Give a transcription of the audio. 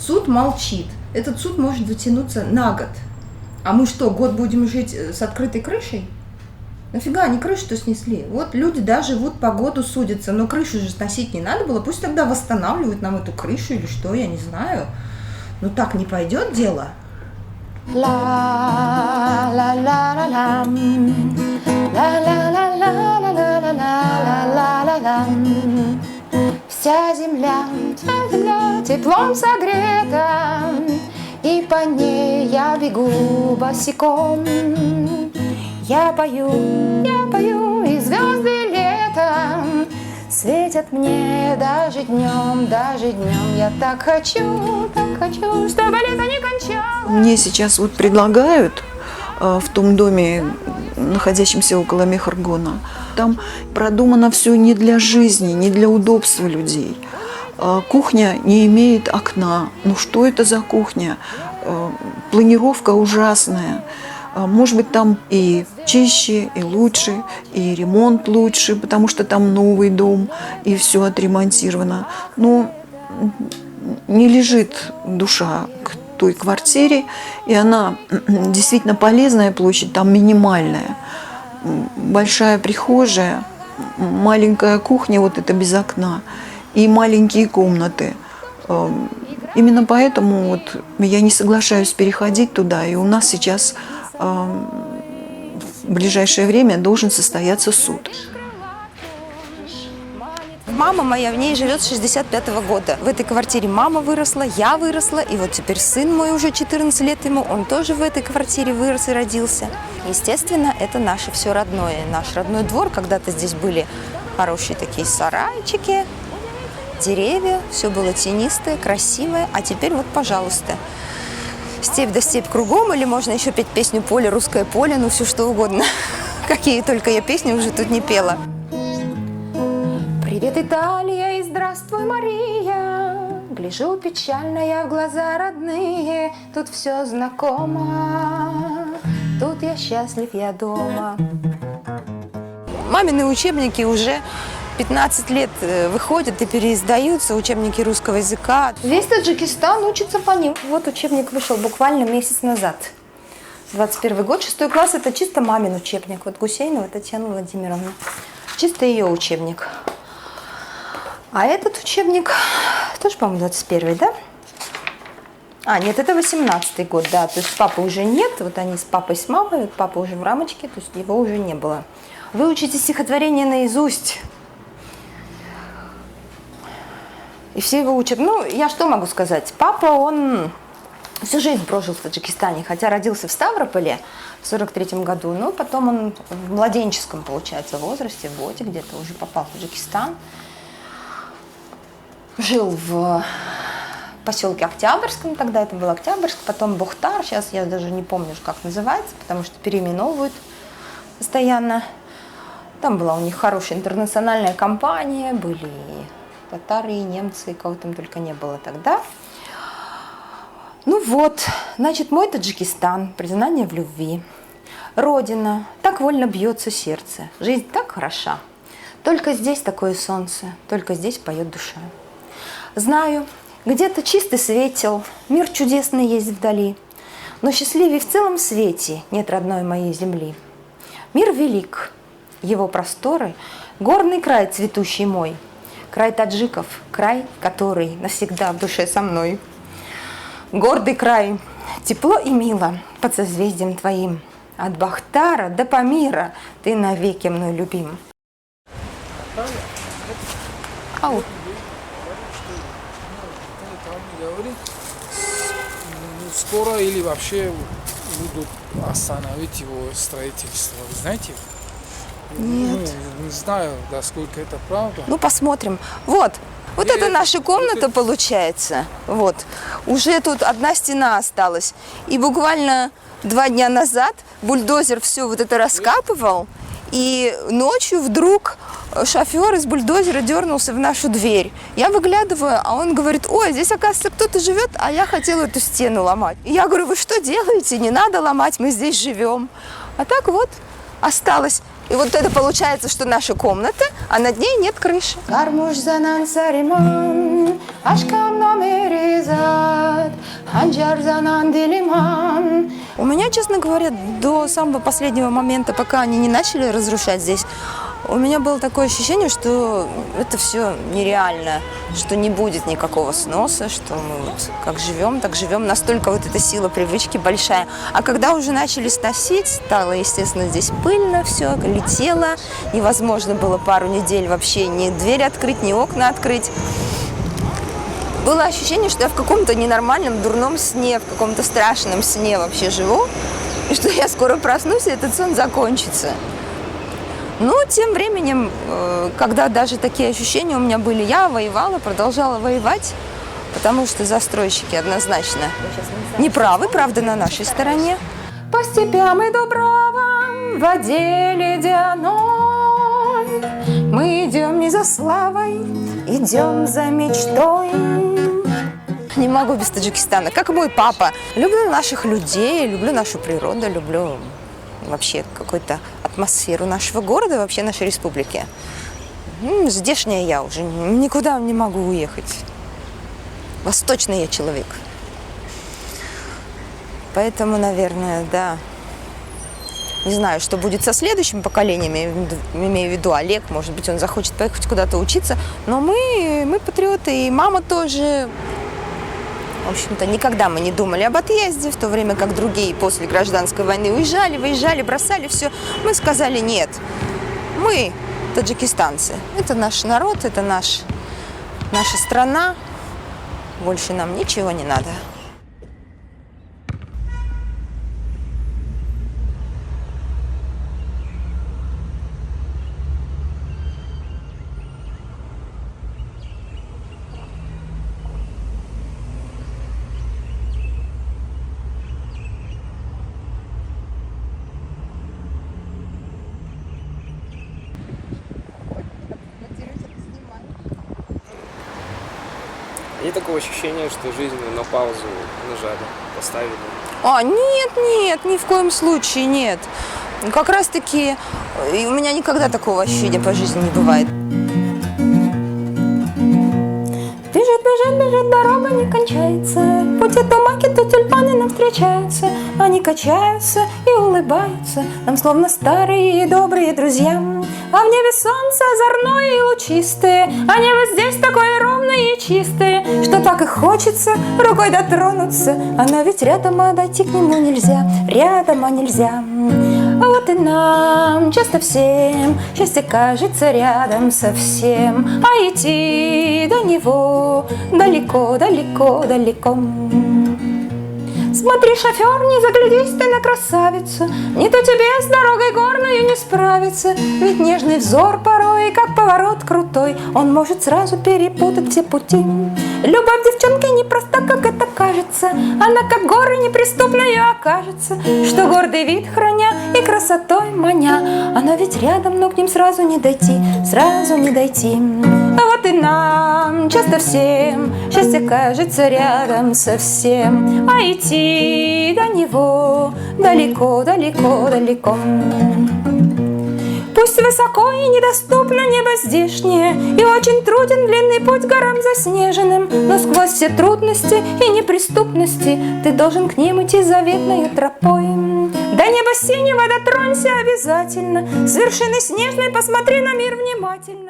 Суд молчит. Этот суд может затянуться на год. А мы что, год будем жить с открытой крышей? Нафига они крышу-то снесли? Вот люди, да, живут, по году судятся, но крышу же сносить не надо было. Пусть тогда восстанавливают нам эту крышу или что, я не знаю. Но так не пойдет дело. Вся земля теплом согрета, и по ней я бегу босиком. Я пою, и звезды летом светят мне даже днем. Я так хочу, чтобы лето не кончалось. Мне сейчас вот предлагают в том доме, находящемся около Мехаргона, там продумано все не для жизни, не для удобства людей. Кухня не имеет окна. Ну что это за кухня? Планировка ужасная. Может быть, там и чище, и лучше, и ремонт лучше, потому что там новый дом, и все отремонтировано. Но не лежит душа к той квартире, и она действительно полезная площадь, там минимальная. Большая прихожая, маленькая кухня, вот это без окна, и маленькие комнаты. Именно поэтому вот я не соглашаюсь переходить туда, и у нас сейчас в ближайшее время должен состояться суд. Мама моя в ней живет с 65-го года. В этой квартире мама выросла, я выросла, и вот теперь сын мой уже 14 лет ему, он тоже в этой квартире вырос и родился. Естественно, это наше все родное. Наш родной двор, когда-то здесь были хорошие такие сарайчики, деревья, все было тенистое, красивое, а теперь вот, пожалуйста, степь да степь кругом, или можно еще петь песню «Поле», «Русское поле», ну все что угодно. Какие только я песни уже тут не пела. Привет, Италия, и здравствуй, Мария. Гляжу печально я в глаза родные, тут все знакомо, тут я счастлив, я дома. Мамины учебники уже 15 лет выходят и переиздаются, учебники русского языка. Весь Таджикистан учится по ним. Вот учебник вышел буквально месяц назад. 21 год, 6 класс, это чисто мамин учебник. Вот Гусейнова Татьяна Владимировна. Чисто ее учебник. А этот учебник тоже, по-моему, 21, да? А, нет, это 18-й год, да. То есть папы уже нет. Вот они с папой, с мамой. Вот папа уже в рамочке, то есть его уже не было. Выучите стихотворение наизусть. И все его учат. Ну, я что могу сказать? Папа, он всю жизнь прожил в Таджикистане, хотя родился в Ставрополе в 43-м году, но потом он в младенческом, получается, возрасте, в годе где-то уже попал в Таджикистан. Жил в поселке Октябрьском, тогда это был Октябрьск, потом Бухтар, сейчас я даже не помню, как называется, потому что переименовывают постоянно. Там была у них хорошая интернациональная компания, были и татары, и немцы, и кого там только не было тогда. Ну вот, значит, мой Таджикистан, признание в любви. Родина, так вольно бьется сердце, жизнь так хороша. Только здесь такое солнце, только здесь поет душа. Знаю, где-то чистый светел, мир чудесный есть вдали, но счастливее в целом свете нет родной моей земли. Мир велик, его просторы, горный край цветущий мой, край таджиков, край, который навсегда в душе со мной. Гордый край, тепло и мило под созвездием твоим, от Бахтара до Памира ты навеки мной любим. Ау. Скоро или вообще будут остановить его строительство, вы знаете? Нет. Ну, не знаю, насколько это правда. Ну, посмотрим. Вот это наша комната получается. Вот. Уже тут одна стена осталась. И буквально 2 дня назад бульдозер все вот это раскапывал. И ночью вдруг шофер из бульдозера дернулся в нашу дверь. Я выглядываю, а он говорит: ой, здесь, оказывается, кто-то живет, а я хотела эту стену ломать. И я говорю: вы что делаете? Не надо ломать, мы здесь живем. А так вот осталось. И вот это получается, что наша комната, а над ней нет крыши. Кармуш занан сариман, ашкам намереза, У меня, честно говоря, до самого последнего момента, пока они не начали разрушать здесь, у меня было такое ощущение, что это все нереально, что не будет никакого сноса, что мы вот как живем, так живем. Настолько вот эта сила привычки большая. А когда уже начали сносить, стало, естественно, здесь пыльно, все летело. Невозможно было пару недель вообще ни дверь открыть, ни окна открыть. Было ощущение, что я в каком-то ненормальном, дурном сне, в каком-то страшном сне вообще живу, и что я скоро проснусь, и этот сон закончится. Но тем временем, когда даже такие ощущения у меня были, я воевала, продолжала воевать, потому что застройщики однозначно не правы, правда, на нашей стороне. По степям и дубравам, в воде ледяной, мы идем не за славой, идем за мечтой. Не могу без Таджикистана, как и мой папа. Люблю наших людей, люблю нашу природу, люблю вообще какую-то атмосферу нашего города, вообще нашей республики. Здешняя я уже, никуда не могу уехать. Восточный я человек. Поэтому, наверное, да. Не знаю, что будет со следующим поколением, имею в виду Олег, может быть, он захочет поехать куда-то учиться, но мы патриоты, и мама тоже. В общем-то, никогда мы не думали об отъезде, в то время как другие после гражданской войны уезжали, выезжали, бросали все. Мы сказали нет. Мы таджикистанцы. Это наш народ, это наша страна. Больше нам ничего не надо. Нет такого ощущения, что жизнь на паузу нажали, поставили? Нет, ни в коем случае нет. Как раз-таки у меня никогда такого ощущения по жизни не бывает. Бежит, бежит, бежит, дорога не кончается. Пути то маки, то тюльпаны нам встречаются. Они качаются и улыбаются нам, словно старые и добрые друзья. А в небе солнце озорное и лучистое, а небо здесь такое ровное и чистое, что так и хочется рукой дотронуться. Оно ведь рядом, а дойти к нему нельзя, рядом, а нельзя. А вот и нам, часто всем, счастье кажется рядом совсем, а идти до него далеко, далеко, далеко. Смотри, шофер, не заглядись ты на красавицу, не то тебе с дорогой горною не справиться. Ведь нежный взор порой, как поворот крутой, он может сразу перепутать все пути. Любовь девчонки не проста, как это кажется, она как горы неприступною окажется, что гордый вид храня и красотой маня. Она ведь рядом, но к ним сразу не дойти, сразу не дойти. А вот и нам, часто всем, счастье кажется рядом совсем, а идти до него далеко, далеко, далеко. Пусть высоко и недоступно небо здешнее, и очень труден длинный путь горам заснеженным, но сквозь все трудности и неприступности ты должен к ним идти заветной тропой. До неба синего дотронься обязательно, с вершины снежной посмотри на мир внимательно.